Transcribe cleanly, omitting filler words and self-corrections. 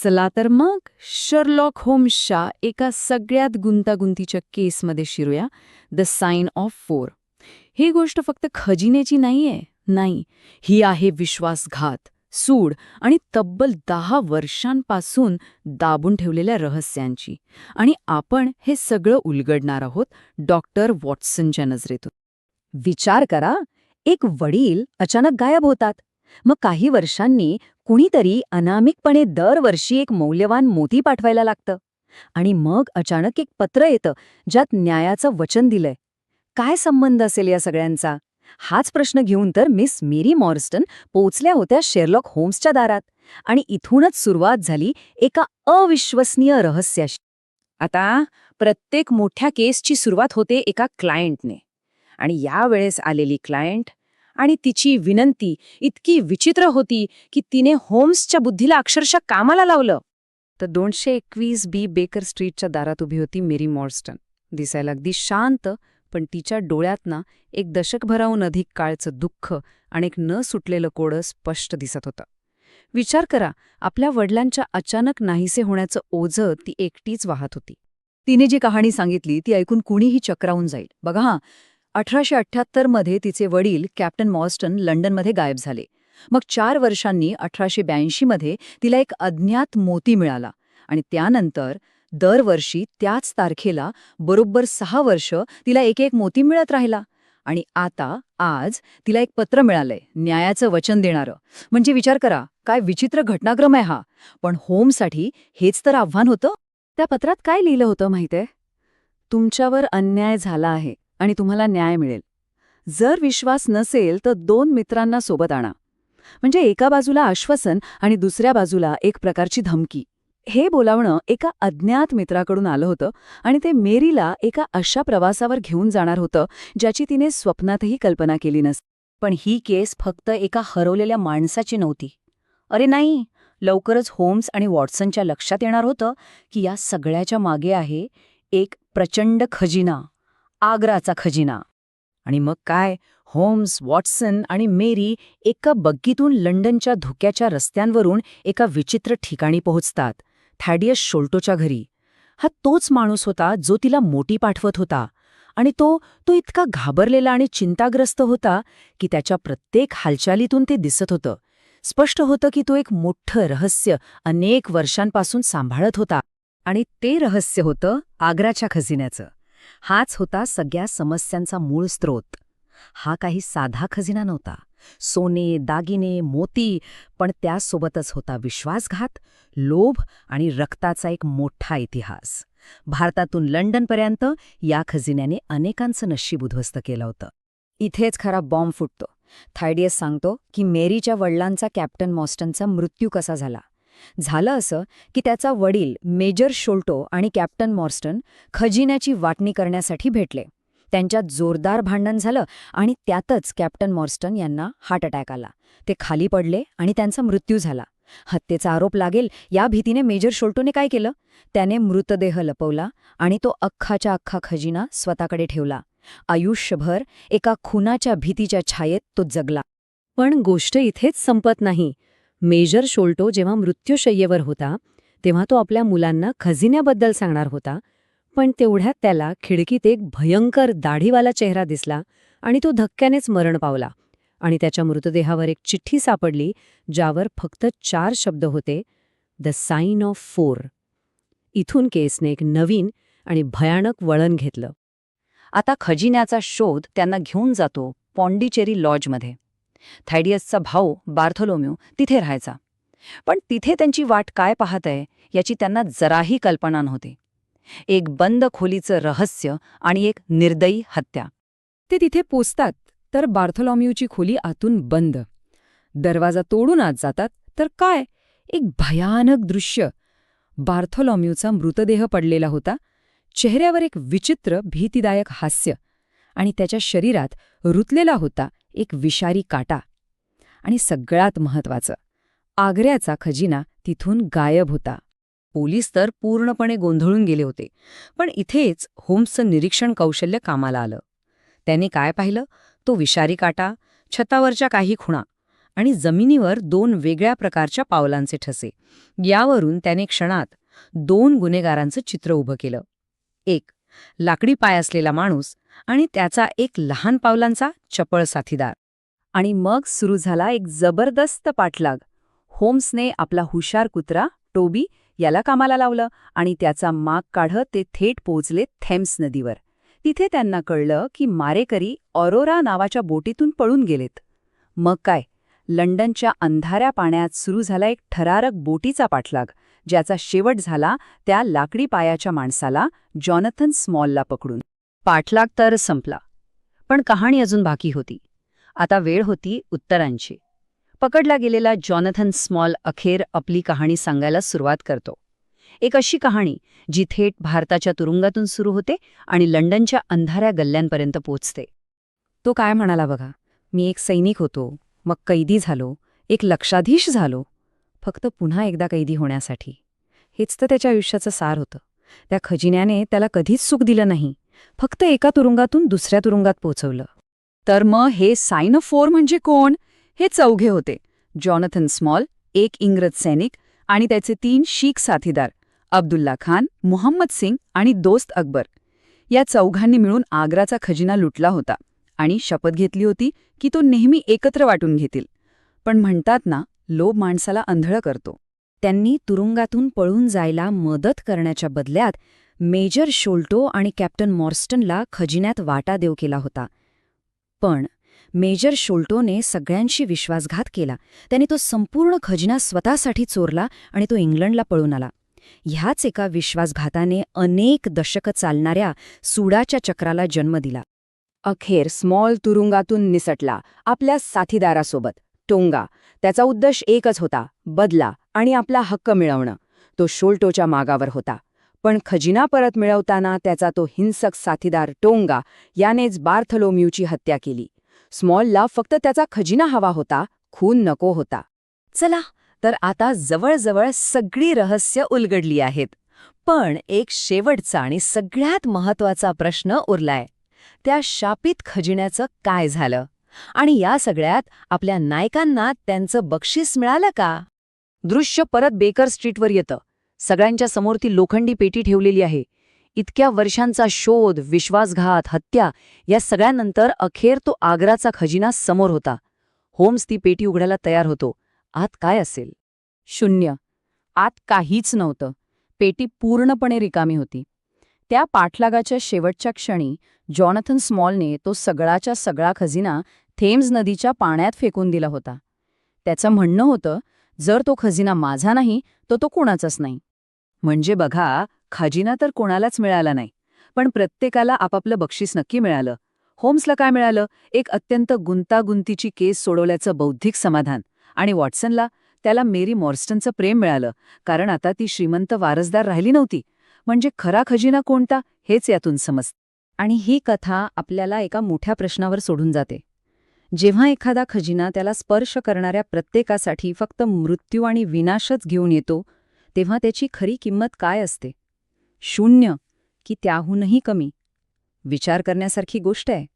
चला तर मग शर्लॉक होम्सच्या एका सगळ्यात गुंतागुंतीच्या केसमध्ये शिरूया, द साइन ऑफ 4. ही गोष्ट फक्त खजिन्याची नाहीये, नाही, ही आहे विश्वासघात, सूड आणि तब्बल 10 वर्षांपासून दाबून ठेवलेल्या रहस्यांची. आणि आपण हे सगळं उलगडणार आहोत डॉक्टर वॉटसनच्या नजरेतून. विचार करा, एक वडील अचानक गायब होतात. मग काही वर्षांनी कुणीतरी अनामिकपणे दरवर्षी एक मौल्यवान मोती पाठवायला लागतं. आणि मग अचानक एक पत्र येतं ज्यात न्यायाचं वचन दिलंय. काय संबंध असेल या सगळ्यांचा? हाच प्रश्न घेऊन तर मिस मेरी मॉर्स्टन पोचल्या होत्या शेरलॉक होम्सच्या दारात. आणि इथूनच सुरुवात झाली एका अविश्वसनीय रहस्याशी. आता प्रत्येक मोठ्या केसची सुरुवात होते एका क्लायंटने. आणि यावेळेस आलेली क्लायंट आणि तिची विनंती इतकी विचित्र होती की तिने होम्सच्या बुद्धीला अक्षरशः कामाला लावलं. तर 221 बी बेकर स्ट्रीटच्या दारात उभी होती मेरी मॉर्स्टन. दिसायला अगदी शांत, पण तिच्या डोळ्यात ना एक दशकभराहून अधिक काळचं दुःख आणि एक न सुटलेलं कोडं स्पष्ट दिसत होतं. विचार करा, आपल्या वडिलांच्या अचानक नाहीसे होण्याचं ओझं ती एकटीच वाहत होती. तिने जी कहाणी सांगितली ती ऐकून कुणीही चक्रावून जाईल. बघा हा, 1878 मध्ये तिचे वडील कॅप्टन मॉर्स्टन लंडनमध्ये गायब झाले. मग 4 वर्षांनी 1882 मध्ये तिला एक अज्ञात मोती मिळाला. आणि त्यानंतर दरवर्षी त्याच तारखेला बरोबर 6 वर्ष तिला एक एक मोती मिळत राहिला. आणि आता आज तिला एक पत्र मिळालंय, न्यायाचं वचन देणारं. म्हणजे विचार करा, काय विचित्र घटनाक्रम आहे हा. पण होमसाठी हेच तर आव्हान होतं. त्या पत्रात काय लिहिलं होतं माहितीये? तुमच्यावर अन्याय झाला आहे आणि तुम्हाला न्याय मिळेल. जर विश्वास नसेल तर 2 मित्रांना सोबत आणा. म्हणजे एका बाजूला आश्वासन आणि दुसऱ्या बाजूला एक प्रकारची धमकी. हे बोलावणं एका अज्ञात मित्राकडून आलं होतं आणि ते मेरीला एका अशा प्रवासावर घेऊन जाणार होतं ज्याची तिने स्वप्नातही कल्पना केली नसती. पण ही केस फक्त एका हरवलेल्या माणसाची नव्हती. अरे नाही, लवकरच होम्स आणि वॉटसनच्या लक्षात येणार होतं की या सगळ्याच्या मागे आहे एक प्रचंड खजिना, आग्राचा खजिना. आणि मग काय, होम्स, वॉटसन आणि मेरी एका बग्गीतून लंडनच्या धुक्याच्या रस्त्यांवरून एका विचित्र ठिकाणी पोहोचतात, थॅडियस शोल्टोच्या घरी. हा तोच माणूस होता जो तिला मोती पाठवत होता. आणि तो इतका घाबरलेला आणि चिंताग्रस्त होता की त्याच्या प्रत्येक हालचालीतून ते दिसत होतं. स्पष्ट होतं की तो एक मोठं रहस्य अनेक वर्षांपासून सांभाळत होता. आणि ते रहस्य होतं आग्राच्या खजिन्याचं. हाच होता सगळ्या समस्यांचा मूळ स्रोत. हा काही साधा खजिना नव्हता. सोने, दागिने, मोती, पण त्यासोबतच होता विश्वासघात, लोभ आणि रक्ताचा एक मोठा इतिहास. भारतातून लंडनपर्यंत या खजिन्याने अनेकांचं नशीब उद्ध्वस्त केलं होतं. इथेच खरा बॉम्ब फुटतो. थॅडियस सांगतो की मेरीच्या वडिलांचा कॅप्टन मॉर्स्टनचा मृत्यू कसा झाला. झालं असं की त्याचा वडील मेजर शोल्टो आणि कॅप्टन मॉर्स्टन खजिन्याची वाटणी करण्यासाठी भेटले. त्यांच्यात जोरदार भांडण झालं आणि त्यातच कॅप्टन मॉर्स्टन यांना हार्ट अटॅक आला. ते खाली पडले आणि त्यांचा मृत्यू झाला. हत्येचा आरोप लागेल या भीतीने मेजर शोल्टोने काय केलं, त्याने मृतदेह लपवला आणि तो अख्खाच्या अख्खा खजिना स्वतःकडे ठेवला. आयुष्यभर एका खुनाच्या भीतीच्या छायेत तो जगला. पण गोष्ट इथेच संपत नाही. मेजर शोल्टो जेव्हा मृत्यूशय्येवर होता तेव्हा तो आपल्या मुलांना खजिन्याबद्दल सांगणार होता. पण तेवढ्यात त्याला खिडकीत एक भयंकर दाढीवाला चेहरा दिसला आणि तो धक्क्यानेच मरण पावला. आणि त्याच्या मृतदेहावर एक चिठ्ठी सापडली ज्यावर फक्त 4 शब्द होते, द साइन ऑफ 4. इथून केसने एक नवीन आणि भयानक वळण घेतलं. आता खजिन्याचा शोध त्यांना घेऊन जातो पॉंडिचेरी लॉजमध्ये. थॅडियसचा भाऊ बार्थोलोम्यू तिथे राहायचा. पण तिथे त्यांची वाट काय पाहतंय याची त्यांना जराही कल्पना नव्हती. एक बंद खोलीचं रहस्य आणि एक निर्दयी हत्या. ते तिथे पोचतात तर बार्थोलोम्यूची खोली आतून बंद. दरवाजा तोडून आत जातात तर काय, एक भयानक दृश्य. बार्थोलोम्यूचा मृतदेह पडलेला होता. चेहऱ्यावर एक विचित्र भीतीदायक हास्य आणि त्याच्या शरीरात रुतलेला होता एक विषारी काटा. आणि सगळ्यात महत्वाचं, आग्र्याचा खजिना तिथून गायब होता. पोलीस तर पूर्णपणे गोंधळून गेले होते. पण इथेच होम्सचं निरीक्षण कौशल्य कामाला आलं. त्याने काय पाहिलं, तो विषारी काटा, छतावरच्या काही खुणा आणि जमिनीवर 2 वेगळ्या प्रकारच्या पावलांचे ठसे. यावरून त्याने क्षणात 2 गुन्हेगारांचं चित्र उभं केलं. एक लाकडी पाय असलेला माणूस आणि त्याचा एक लहान पावलांचा चपळ साथीदार. आणि मग सुरू झाला एक जबरदस्त पाठलाग. होम्सने आपला हुशार कुत्रा टोबी याला कामाला लावलं आणि त्याचा माग काढत ते थेट पोहोचले थेम्स नदीवर. तिथे त्यांना कळलं की मारेकरी ऑरोरा नावाच्या बोटीतून पळून गेलेत. मग काय, लंडनच्या अंधाऱ्या पाण्यात सुरू झाला एक थरारक बोटीचा पाठलाग, ज्याचा शेवट झाला त्या लाकडी पायाच्या माणसाला, जॉनथन स्मॉलला पकडून. पाठलाग तर संपला, पण कहाणी अजून बाकी होती. आता वेळ होती उत्तरांची. पकडला गेलेला जॉनथन स्मॉल अखेर आपली कहाणी सांगायला सुरुवात करतो. एक अशी कहाणी जी थेट भारताच्या तुरुंगातून सुरू होते आणि लंडनच्या अंधाऱ्या गल्ल्यांपर्यंत पोचते. तो काय म्हणाला बघा, मी एक सैनिक होतो, मग कैदी झालो, एक लक्षाधीश झालो, फक्त पुन्हा एकदा कैदी होण्यासाठी. हेच तर त्याच्या आयुष्याचं सार होतं. त्या खजिन्याने त्याला कधीच सुख दिलं नाही, फक्त एका तुरुंगातून दुसऱ्या तुरुंगात पोचवलं. तर मग हे साइन ऑफ फोर म्हणजे कोण? हे चौघे होते. जॉनथन स्मॉल, एक इंग्रज सैनिक आणि त्याचे 3 शीख साथीदार, अब्दुल्ला खान, मुहम्मद सिंग आणि दोस्त अकबर. या चौघांनी मिळून आग्राचा खजिना लुटला होता आणि शपथ घेतली होती की तो नेहमी एकत्र वाटून घेतील. पण म्हणतात ना, लोभ माणसाला अंधळ करतो. त्यांनी तुरुंगातून पळून जायला मदत करण्याच्या बदल्यात मेजर शोल्टो आणि कॅप्टन मॉर्स्टनला खजिन्यात वाटा देऊ केला होता. पण मेजर शोल्टोने सगळ्यांशी विश्वासघात केला. त्याने तो संपूर्ण खजिना स्वतःसाठी चोरला आणि तो इंग्लंडला पळून आला. ह्याच एका विश्वासघाताने अनेक दशकं चालणाऱ्या सूडाच्या चक्राला जन्म दिला. अखेर स्मॉल तुरुंगातून निसटला आपल्या साथीदारासोबत, टोंगा. त्याचा उद्देश एकच होता, बदला आणि आपला हक्क मिळवणं. तो शोल्टोच्या मागावर होता. पण खजिना परत मिळवताना त्याचा तो हिंसक साथीदार टोंगा यानेच बार्थलोम्यूची हत्या केली. स्मॉलला फक्त त्याचा खजिना हवा होता, खून नको होता. चला, तर आता जवळजवळ सगळी रहस्य उलगडली आहेत. पण एक शेवटचा आणि सगळ्यात महत्त्वाचा प्रश्न उरलाय. त्या शापित खजिन्याचं काय झालं? आणि या सगळ्यात आपल्या नायकांना त्यांचं बक्षीस मिळालं का? दृश्य परत बेकर स्ट्रीटवर येतं. सगळ्यांच्या समोर ती लोखंडी पेटी ठेवलेली आहे. इतक्या वर्षांचा शोध, विश्वासघात, हत्या या सगळ्यानंतर अखेर तो आग्राचा खजिना समोर होता. होम्स ती पेटी उघडायला तयार होतो. आत काय असेल? शून्य. आत काहीच नव्हतं. पेटी पूर्णपणे रिकामी होती. त्या पाठलागाच्या शेवटच्या क्षणी जॉनथन स्मॉलने तो सगळाच्या सगळा खजिना थेम्स नदीच्या पाण्यात फेकून दिला होता. त्याचं म्हणणं होतं, जर तो खजिना माझा नाही तर तो कोणाचाच नाही. म्हणजे बघा, खजिना तर कोणालाच मिळाला नाही, पण प्रत्येकाला आपापलं बक्षीस नक्की मिळालं. होम्सला काय मिळालं? एक अत्यंत गुंतागुंतीची केस सोडवल्याचं बौद्धिक समाधान. आणि वॉटसनला त्याला मेरी मॉर्स्टनचं प्रेम मिळालं, कारण आता ती श्रीमंत वारसदार राहिली नव्हती. म्हणजे खरा खजिना कोणता हेच यातून समजतं. आणि ही कथा आपल्याला एका मोठ्या प्रश्नावर सोडून जाते. जेव्हा एखादा खजिना त्याला स्पर्श करणाऱ्या प्रत्येकासाठी फक्त मृत्यू आणि विनाशच घेऊन येतो, तेव्हा त्याची खरी किंमत काय असते? शून्य की त्याहूनही कमी? विचार करण्यासारखी गोष्ट आहे.